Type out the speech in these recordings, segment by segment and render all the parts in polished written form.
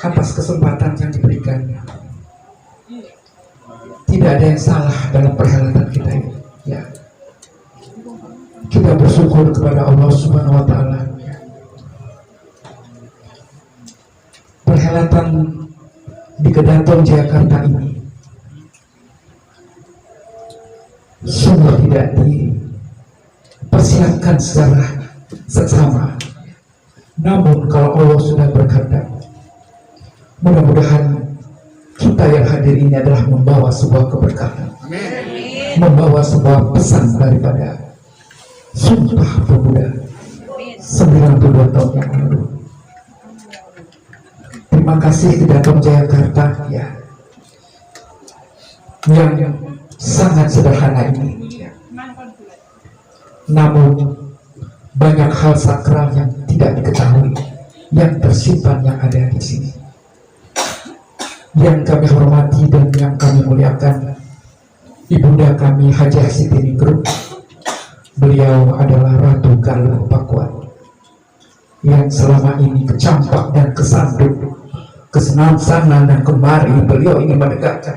atas kesempatan yang diberikan. Tidak ada yang salah dalam perhelatan kita ini. Ya. Kita bersyukur kepada Allah Subhanahu wa Ta'ala. Perhelatan di Kedaton Jakarta ini sungguh tidak dipersiapkan secara seksama. Namun kalau Allah sudah berkehendak, mudah-mudahan kita yang hadir ini adalah membawa sebuah keberkahan, membawa sebuah pesan daripada Sumpah Pemuda 92 tahun yang lalu. Terima kasih Kedaton Jakarta ya, yang sangat sederhana ini ya. Namun banyak hal sakral yang tidak diketahui, yang tersimpan, yang ada di sini. Yang kami hormati dan yang kami muliakan Ibunda kami Hajah Siti Ningrum. Beliau adalah Ratu Galuh Pakuan yang selama ini kecampak dan kesandung, kesenang-senang dan kemari beliau ingin menegakkan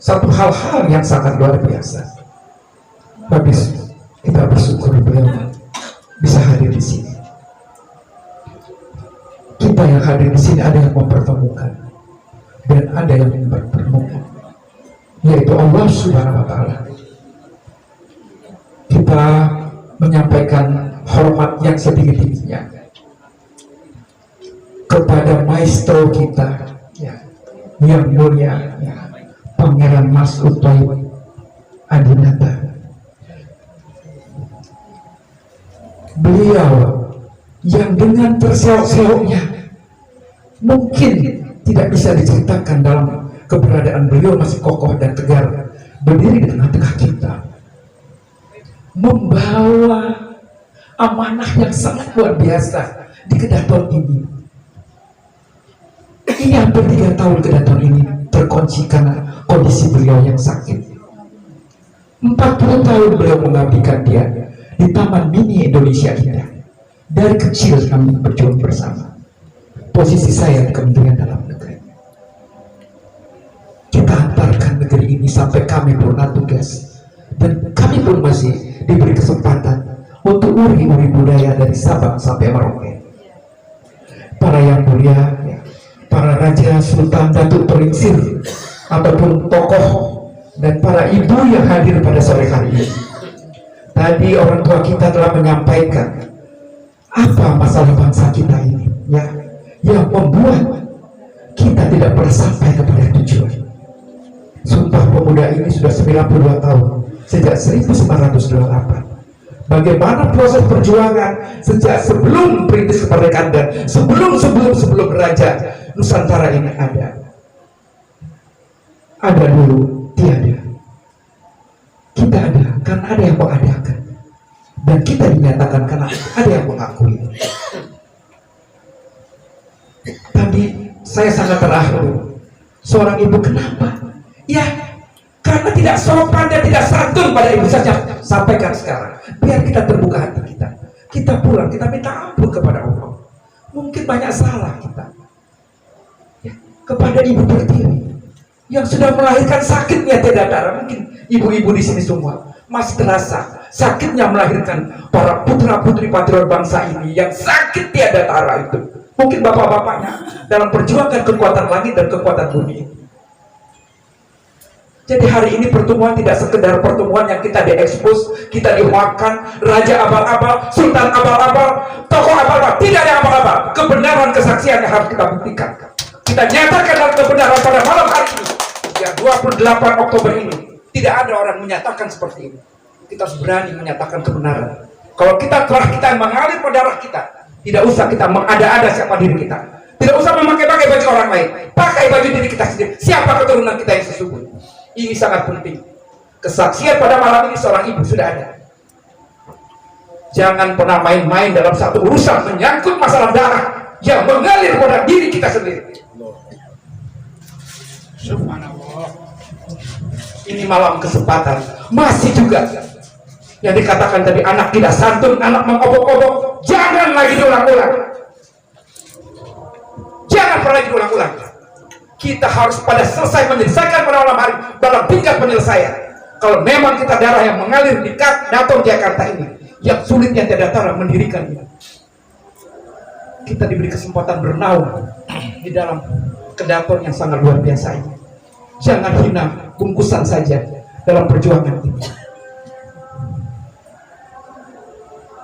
satu hal-hal yang sangat luar biasa. Habis kita bersyukur beliau bisa hadir di sini. Kita yang hadir di sini ada yang mempertemukan dan ada yang mempertemukan, yaitu Allah Subhanahu wa Ta'ala. Kita menyampaikan hormat yang setinggi-tingginya kepada maestro kita ya, yang mulia ya, Pangeran Mas Utoy Adinata. Beliau yang dengan terseok-seoknya mungkin tidak bisa diceritakan dalam keberadaan beliau masih kokoh dan tegar berdiri di tengah-tengah kita, membawa amanah yang sangat luar biasa di Kedaton ini. Ini hampir 3 tahun Kedaton ini terkunci karena kondisi beliau yang sakit. 40 tahun beliau mengabdikan dia di Taman Mini Indonesia Indah. Dari kecil kami berjuang bersama. Posisi saya di Kementerian Dalam Negeri. Kita antarkan negeri ini sampai kami purna tugas, dan kami pun masih diberi kesempatan untuk uri-uri budaya dari Sabang sampai Merauke. Para yang mulia, ya, para raja, sultan, datuk, peringsir, ataupun tokoh dan para ibu yang hadir pada sore hari ini. Tadi orang tua kita telah menyampaikan apa masalah bangsa kita ini, ya, yang membuat kita tidak pernah sampai kepada tujuan. Sumpah Pemuda ini sudah 92 tahun sejak 1928. Bagaimana proses perjuangan sejak sebelum perintis kemerdekaan dan sebelum Raja Nusantara ini ada dulu, tiada. Kita ada karena ada yang mengadakan, dan kita dinyatakan karena ada yang mengakui. Tadi saya sangat terharu, seorang ibu, kenapa? Ya, karena tidak sopan dan tidak santun pada ibu saja. Sampaikan sekarang, biar kita terbuka hati kita. Kita pulang, kita minta ampun kepada Allah. Mungkin banyak salah kita ya, kepada ibu pertiwi yang sudah melahirkan sakitnya tiada darah. Mungkin ibu-ibu di sini semua masih terasa sakitnya melahirkan para putra-putri patriot bangsa ini yang sakit tiada darah itu. Mungkin bapak-bapaknya dalam perjuangan kekuatan langit dan kekuatan bumi. Jadi hari ini pertemuan tidak sekedar pertemuan yang kita diekspos, kita dihoakan, raja abal-abal, sultan abal-abal, tokoh abal-abal. Tidak ada abal-abal. Kebenaran kesaksian yang harus kita buktikan. Kita nyatakan dalam kebenaran pada malam hari ini, yang 28 Oktober ini. Tidak ada orang menyatakan seperti ini. Kita harus berani menyatakan kebenaran. Kalau kita mengalir pada darah kita, tidak usah kita mengada-ada siapa diri kita. Tidak usah memakai baju orang lain. Pakai baju diri kita sendiri. Siapa keturunan kita yang sesungguhnya. Ini sangat penting. Kesaksian pada malam ini seorang ibu sudah ada. Jangan pernah main-main dalam satu urusan menyangkut masalah darah yang mengalir pada diri kita sendiri. Subhanallah. Ini malam kesempatan. Masih juga yang dikatakan tadi, anak tidak santun, anak mengobok-obok, jangan lagi diulang-ulang. perlu lagi diulang-ulang. Kita harus pada selesai menyelesaikan pada malam hari dalam tingkat penyelesaian. Kalau memang kita darah yang mengalir di Dato Jakarta ini, yang sulit yang tidak datang mendirikannya, kita diberi kesempatan bernaung di dalam kedaton yang sangat luar biasa ini. Jangan hina bungkusan saja dalam perjuangan ini.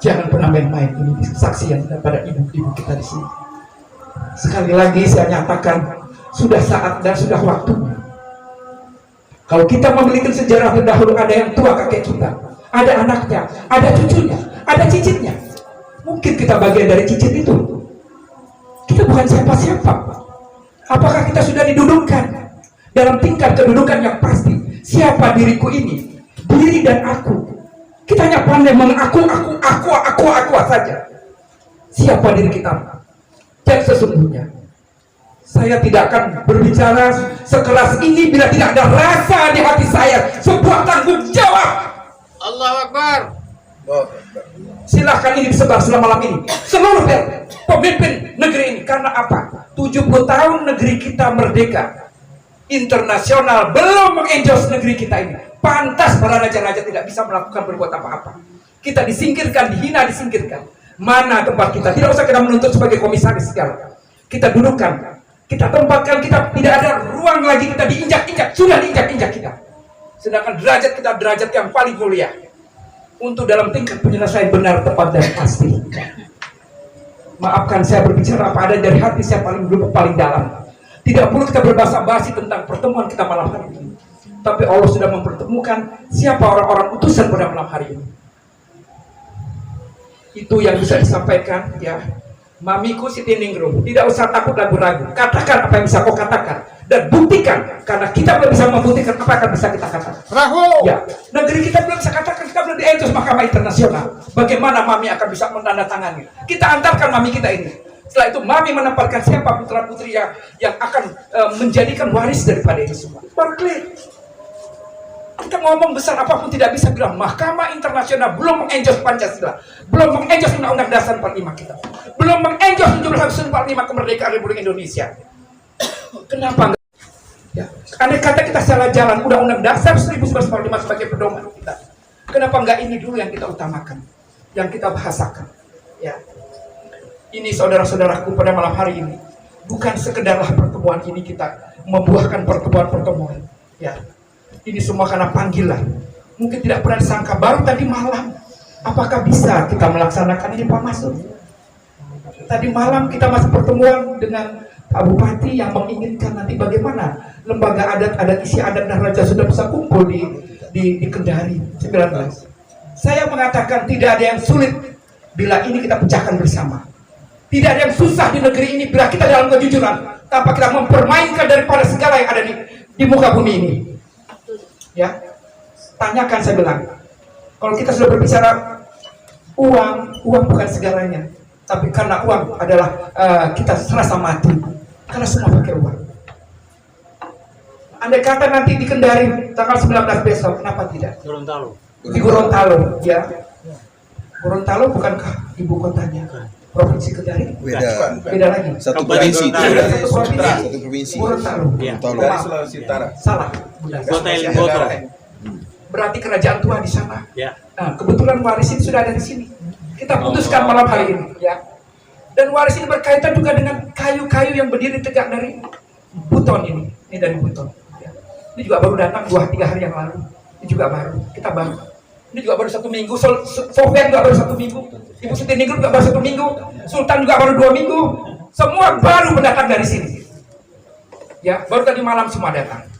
Jangan pernah main-main. Ini saksi yang daripada ibu-ibu kita di sini. Sekali lagi saya nyatakan, sudah saat dan sudah waktunya. Kalau kita memiliki sejarah terdahulu, ada yang tua kakek kita, ada anaknya, ada cucunya, ada cicitnya. Mungkin kita bagian dari cicit itu. Kita bukan siapa-siapa. Apakah kita sudah didudukkan dalam tingkat kedudukan yang pasti? Siapa diriku ini? Diri dan aku. Kita hanya pandai mengaku saja. Siapa diri kita? Dan sesungguhnya saya tidak akan berbicara sekeras ini bila tidak ada rasa di hati saya, sebuah tanggung jawab. Allahu Akbar. Silahkan ini disebar selama malam ini seluruh pemimpin negeri ini. Karena apa? 70 tahun negeri kita merdeka, internasional belum mengenjos negeri kita ini. Pantas para raja-raja tidak bisa melakukan berbuat apa-apa. Kita disingkirkan, dihina, disingkirkan. Mana tempat kita? Tidak usah kita menuntut sebagai komisaris segala. Kita dudukkan, kita tempatkan, kita tidak ada ruang lagi kita diinjak-injak. Sudah diinjak-injak kita. Sedangkan derajat kita derajat yang paling mulia untuk dalam tingkat penyelesaian benar, tepat, dan pasti. Maafkan saya berbicara apa ada dari hati saya paling dalam. Tidak perlu kita berbahasa basi tentang pertemuan kita malam hari ini. Tapi Allah sudah mempertemukan siapa orang-orang utusan pada malam hari ini. Itu yang bisa disampaikan, ya. Mamiku Siti Ningrum, tidak usah takut ragu-ragu. Katakan apa yang bisa kau katakan dan buktikan, karena kita belum bisa membuktikan apa yang bisa kita katakan. Rahu. Ya, negeri kita belum bisa katakan, kita belum diendos Mahkamah Internasional. Bagaimana Mami akan bisa menandatangani? Kita antarkan Mami kita ini. Setelah itu Mami menempatkan siapa putra putri yang akan menjadikan waris daripada ini semua. Baru clear. Kita ngomong besar apapun tidak bisa bilang Mahkamah Internasional belum mengenjos Pancasila, belum mengenjos Undang-Undang Dasar 45 kita, belum mengenjos 1745 kemerdekaan Republik Indonesia. Kenapa enggak? Ya, andai kata kita salah jalan Undang-Undang Dasar 1945 sebagai pedoman kita, kenapa enggak ini dulu yang kita utamakan, yang kita bahasakan? Ya, ini saudara-saudaraku pada malam hari ini bukan sekedarlah pertemuan ini kita membuahkan pertemuan-pertemuan. Ya. Ini semua karena panggilan. Mungkin tidak pernah disangka baru tadi malam. Apakah bisa kita melaksanakan ini Pak Masud? Tadi malam kita masih pertemuan dengan Pak Bupati yang menginginkan nanti bagaimana lembaga adat isi adat dan raja sudah bisa kumpul di Kendari 19. Saya mengatakan tidak ada yang sulit bila ini kita pecahkan bersama. Tidak ada yang susah di negeri ini bila kita dalam kejujuran tanpa kita mempermainkan daripada segala yang ada di muka bumi ini. Ya, tanyakan saya bilang, kalau kita sudah berbicara uang bukan segalanya, tapi karena uang adalah kita serasa mati, karena semua pakai uang. Andai kata nanti di Kendari tanggal 19 besok, kenapa tidak? Gorontalo. Di Gorontalo, ya. Gorontalo bukankah ibu kotanya? Provinsi Kendari? Beda lagi. Satu provinsi. Satu provinsi. Gorontalo. Ya. Dari Sulawesi Utara. Salah. Kota Elimboto. Berarti kerajaan tua di sana. Ya. Nah, kebetulan waris ini sudah ada di sini. Kita putuskan malam hari ini, ya. Dan waris ini berkaitan juga dengan kayu-kayu yang berdiri tegak dari Buton ini. Ini dari Buton. Ya. Ini juga baru datang 2-3 hari yang lalu. Ini juga baru. Kita baru. Ini juga baru 1 minggu. Sofian juga baru 1 minggu. Ibu Siti Ningrum juga baru 1 minggu. Sultan juga baru 2 minggu. Semua baru mendatang dari sini. Ya, baru tadi malam semua datang.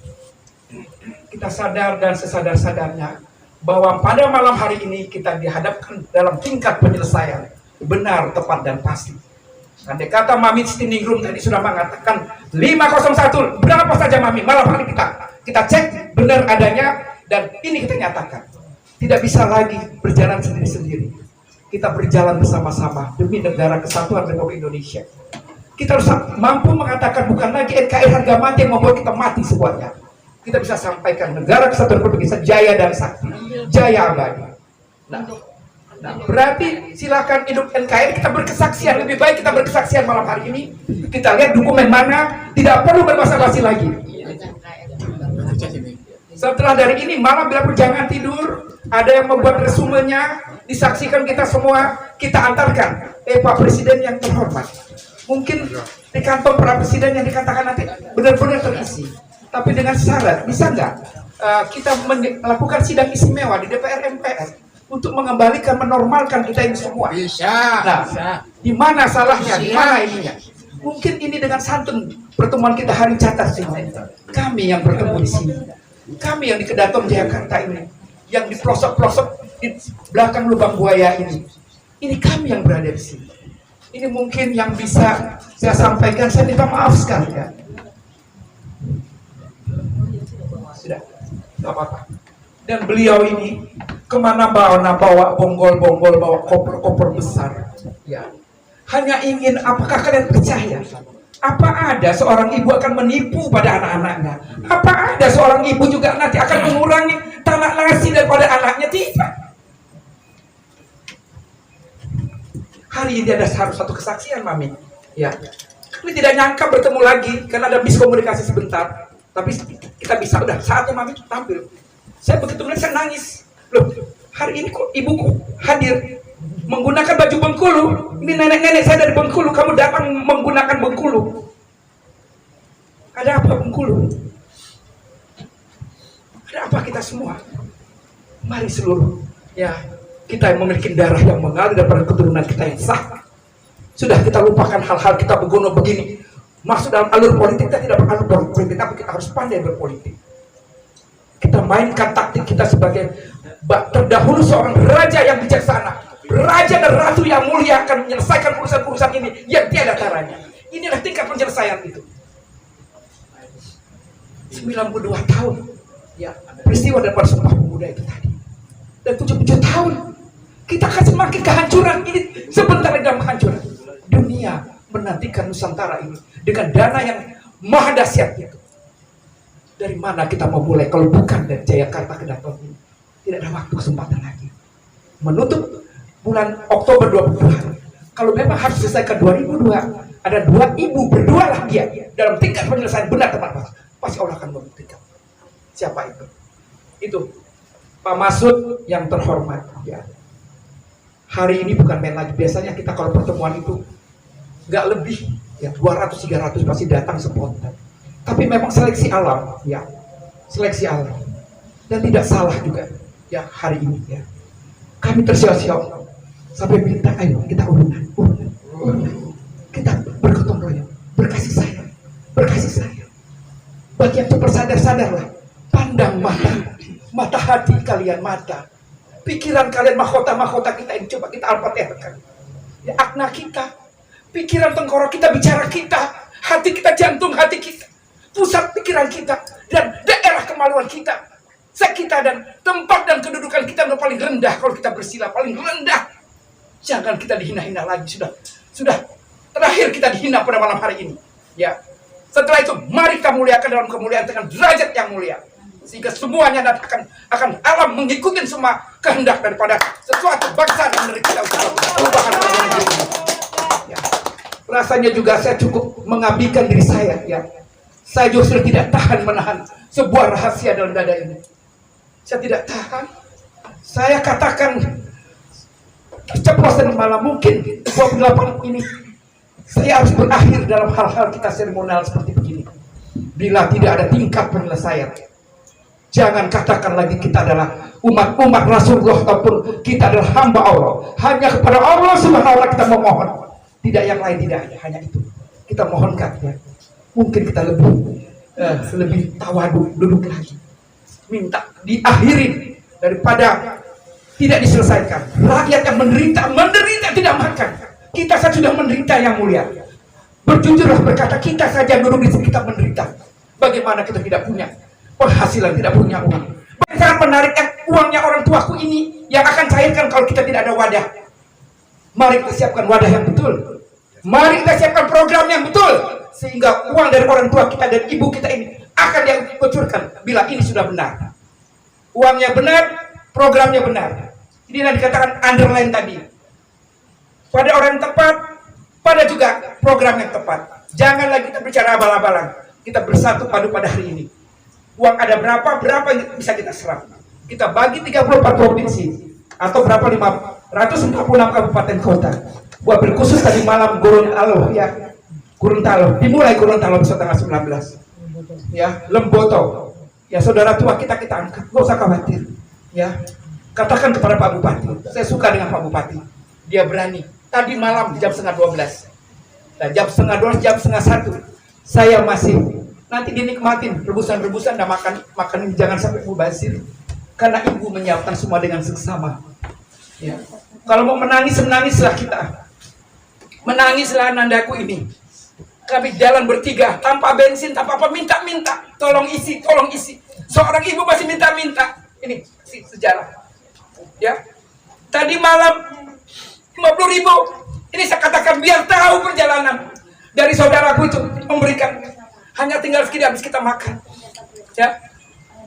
Kita sadar dan sesadar-sadarnya bahwa pada malam hari ini kita dihadapkan dalam tingkat penyelesaian benar, tepat, dan pasti. Andai kata Mami Siti Ningrum tadi sudah mengatakan 501, berapa saja Mami, malam hari kita cek benar adanya, dan ini kita nyatakan. Tidak bisa lagi berjalan sendiri-sendiri. Kita berjalan bersama-sama demi negara kesatuan Republik Indonesia. Kita harus mampu mengatakan bukan lagi NKRI harga mati yang membuat kita mati semuanya. Kita bisa sampaikan negara kesatuan Republik Indonesia jaya dan sakti, jaya abadi. Nah, Nah, berarti silakan hidup NKRI, kita berkesaksian. Lebih baik kita berkesaksian malam hari ini. Kita lihat dokumen mana, tidak perlu berbasa-basi lagi. Setelah dari ini malam bila jangan tidur, ada yang membuat resumenya, disaksikan kita semua, kita antarkan. Pak Presiden yang terhormat, mungkin di kantong para presiden yang dikatakan nanti benar-benar terisi. Tapi dengan syarat, bisa nggak kita melakukan sidang istimewa di DPR MPR untuk mengembalikan, menormalkan kita ini semua? Bisa. Nah, di mana salahnya? Di mana ininya? Mungkin ini dengan santun pertemuan kita hari catat sih. Kami yang bertemu di sini, kami yang di Kedaton Jakarta ini, yang di pelosok-pelosok di belakang lubang buaya ini kami yang berada di sini. Ini mungkin yang bisa saya sampaikan. Saya minta maaf sekali ya. Sudah, nggak apa-apa. Dan beliau ini kemana bawa bonggol-bonggol, bawa koper-koper besar. Ya, hanya ingin, apakah kalian percaya? Apa ada seorang ibu akan menipu pada anak-anaknya? Apa ada seorang ibu juga nanti akan mengurangi tanah nasi daripada anaknya? Tidak. Hari ini ada harus satu kesaksian, Mami. Ya, kami tidak nyangka bertemu lagi karena ada miskomunikasi sebentar. Tapi kita bisa, udah saatnya Mami tampil. Saya begitu melihat saya nangis. Loh, hari ini kok ibuku hadir menggunakan baju Bengkulu. Ini nenek-nenek saya dari Bengkulu, kamu datang menggunakan Bengkulu. Ada apa Bengkulu? Ada apa kita semua? Mari seluruh, ya, kita yang memiliki darah yang mengalir daripada keturunan kita yang sah. Sudah kita lupakan hal-hal kita begono begini. Masuk dalam alur politik, kita tidak beralur politik, tapi kita harus pandai berpolitik. Kita mainkan taktik kita sebagai terdahulu seorang raja yang bijaksana, raja dan ratu yang mulia akan menyelesaikan urusan-urusan ini yang tiada taranya. Inilah tingkat penyelesaian itu. 92 tahun ya peristiwa daripada Sumpah Pemuda itu tadi, dan 77 tahun kita akan semakin kehancuran. Ini sebentar lagi dalam kehancuran. Dunia menantikan Nusantara ini dengan dana yang maha dahsyat itu. Dari mana kita mau mulai kalau bukan dari Jayakarta ke Daton ini? Tidak ada waktu kesempatan lagi. Menutup bulan Oktober 22. Kalau memang harus selesaikan 2002, ada 2 ibu berdualah dia dalam tingkat penyelesaian benar teman-teman. Pasti Allah akan membuktikan. Siapa itu? Itu Pak Masud yang terhormat ya. Hari ini bukan main lagi. Biasanya kita kalau pertemuan itu nggak lebih ya 200-300 pasti datang spontan. Tapi memang seleksi alam ya, seleksi alam, dan tidak salah juga ya hari ini ya. Kami tersiok-siok sampai minta ayo kita urunan. Kita bergotong royong, berkasih sayang. Bagi yang cepat sadar-sadarlah, pandang mata hati kalian, mata pikiran kalian, mahkota kita ini coba kita al-fatihahkan. Ya, akna kita, pikiran tengkorak kita, bicara kita, hati kita, jantung hati kita, pusat pikiran kita, dan daerah kemaluan kita, kita dan tempat dan kedudukan kita yang paling rendah. Kalau kita bersila paling rendah, jangan kita dihina-hina lagi. Sudah terakhir kita dihina pada malam hari ini ya. Setelah itu mari kita muliakan dalam kemuliaan dengan derajat yang mulia, sehingga semuanya akan alam mengikuti semua kehendak daripada sesuatu bangsa dan negeri kita untuk perubahan ya. Rasanya juga saya cukup mengabdikan diri saya ya. Saya juga sudah tidak tahan menahan sebuah rahasia dalam dada ini. Saya tidak tahan. Saya katakan keceplosan malah mungkin 28 ini saya harus berakhir dalam hal-hal kita seremonial seperti begini. Bila tidak ada tingkat penyelesaian, jangan katakan lagi kita adalah umat Rasulullah ataupun kita adalah hamba Allah. Hanya kepada Allah Subhanahu wa taala kita memohon. Tidak yang lain, tidak hanya itu. Kita mohonkan ya. Mungkin kita lebih tawadu, duduk lagi. Minta diakhirin daripada tidak diselesaikan. Rakyat yang menderita tidak makan. Kita saja sudah menderita yang mulia. Berjujurlah berkata, kita saja duduk di sini kita menderita. Bagaimana kita tidak punya penghasilan, tidak punya uang. Bagaimana menarikkan uangnya orang tuaku ini yang akan cairkan kalau kita tidak ada wadah. Mari kita siapkan wadah yang betul. Mari kita siapkan program yang betul, sehingga uang dari orang tua kita dan ibu kita ini akan dikucurkan bila ini sudah benar. Uangnya benar, programnya benar. Ini yang dikatakan underline tadi. Pada orang yang tepat, pada juga program yang tepat. Jangan lagi kita bicara abal-abalan. Kita bersatu padu pada hari ini. Uang ada berapa yang bisa kita serap. Kita bagi 34 provinsi. Atau berapa 546 kabupaten kota. Buat berkhusus tadi malam Gorontalo ya. Gorontalo, dimulai Gorontalo besok tanggal 19. Ya, Lemboto. Ya saudara tua kita angkat. Gak usah khawatir. Ya. Katakan kepada Pak Bupati. Saya suka dengan Pak Bupati. Dia berani. Tadi malam jam setengah 12. Dan jam setengah 12, jam setengah 1. Saya masih nanti dinikmatin rebusan-rebusan dan makan ini jangan sampai mubazir. Karena ibu menyiapkan semua dengan seksama. Ya. Kalau mau menangis, menangislah kita. Menangislah nandaku ini. Kami jalan bertiga, tanpa bensin, tanpa apa, minta-minta. Tolong isi. Seorang ibu masih minta-minta. Ini sejarah. Ya. Tadi malam 50.000. Ini saya katakan biar tahu perjalanan. Dari saudaraku itu memberikan. Hanya tinggal segini habis kita makan. Ya.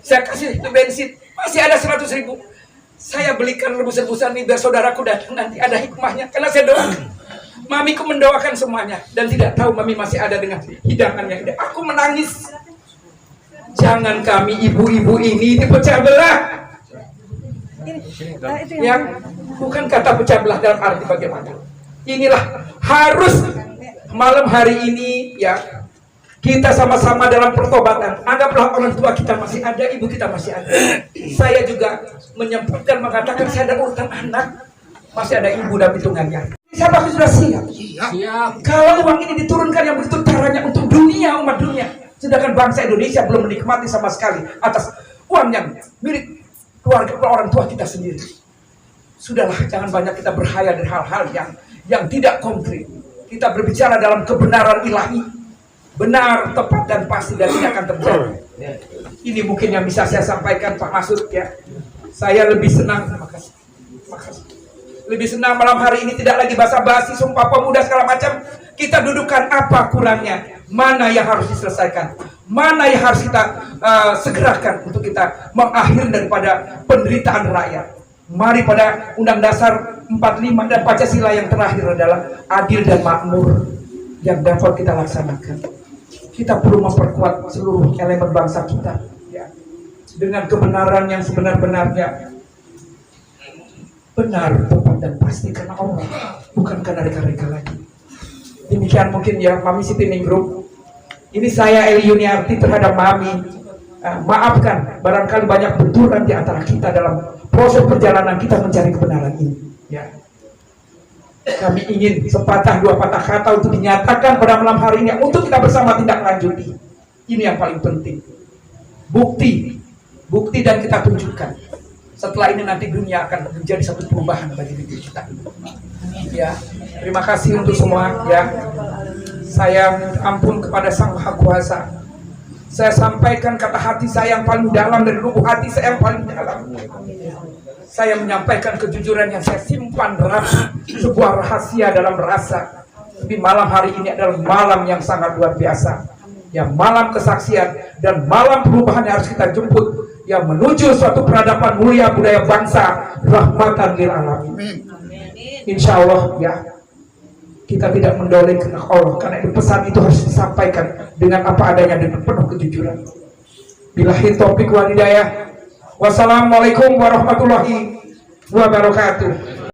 Saya kasih itu bensin. Masih ada 100.000. Saya belikan rebus-rebusan ini biar saudaraku datang nanti ada hikmahnya. Karena saya doakan. Mamiku mendoakan semuanya. Dan tidak tahu mami masih ada dengan hidangannya. Aku menangis. Jangan kami ibu-ibu ini dipecah belah. Ya, bukan kata pecah belah dalam arti bagaimana. Inilah harus malam hari ini ya. Kita sama-sama dalam pertobatan. Anggaplah orang tua kita masih ada, ibu kita masih ada. Saya juga menyebutkan mengatakan saya ada urutan anak, masih ada ibu dan hitungannya. Saya pasti sudah siap. Kalau uang ini diturunkan yang begitu caranya untuk dunia, umat dunia, sedangkan bangsa Indonesia belum menikmati sama sekali atas uang yang milik keluarga orang tua kita sendiri. Sudahlah, jangan banyak kita berhayal dari hal-hal yang tidak konkret. Kita berbicara dalam kebenaran ilahi. Benar, tepat, dan pasti, dan tidak akan terjadi. Ini mungkin yang bisa saya sampaikan Pak Masud ya. Saya lebih senang, makasih. Lebih senang malam hari ini tidak lagi basa-basi, sumpah pemuda segala macam. Kita dudukkan apa kurangnya, mana yang harus diselesaikan, mana yang harus kita segerakan untuk kita mengakhiri daripada penderitaan rakyat. Mari pada Undang Dasar 45 dan Pancasila yang terakhir adalah adil dan makmur yang dapat kita laksanakan. Kita perlu memperkuat seluruh elemen bangsa kita ya, dengan kebenaran yang sebenar-benarnya. Benar, tepat, dan pasti karena Allah, bukan karena reka-reka lagi. Demikian mungkin ya Mami Siti Ningrum. Ini saya Eli Yuniarti terhadap Mami. Maafkan barangkali banyak benturan di antara kita dalam proses perjalanan kita mencari kebenaran ini ya. Kami ingin sepatah dua patah kata untuk dinyatakan pada malam hari ini untuk kita bersama tindak lanjuti. Ini yang paling penting. Bukti dan kita tunjukkan. Setelah ini nanti dunia akan menjadi satu perubahan bagi diri kita. Ya, terima kasih untuk semua. Ya, saya ampun kepada Sang Maha Kuasa. Saya sampaikan kata hati saya yang paling dalam dari lubuk hati saya yang paling dalam. Saya menyampaikan kejujuran yang saya simpan rapat, sebuah rahasia dalam rasa. Tapi malam hari ini adalah malam yang sangat luar biasa. Ya, malam kesaksian dan malam perubahan yang harus kita jemput. Yang menuju suatu peradaban mulia budaya bangsa, rahmatan lil alamin. Insya Allah ya, kita tidak mendoling kehendak Allah, karena itu pesan itu harus disampaikan dengan apa adanya dengan penuh kejujuran. Billahi taufiq wal hidayah. Wassalamualaikum warahmatullahi wabarakatuh.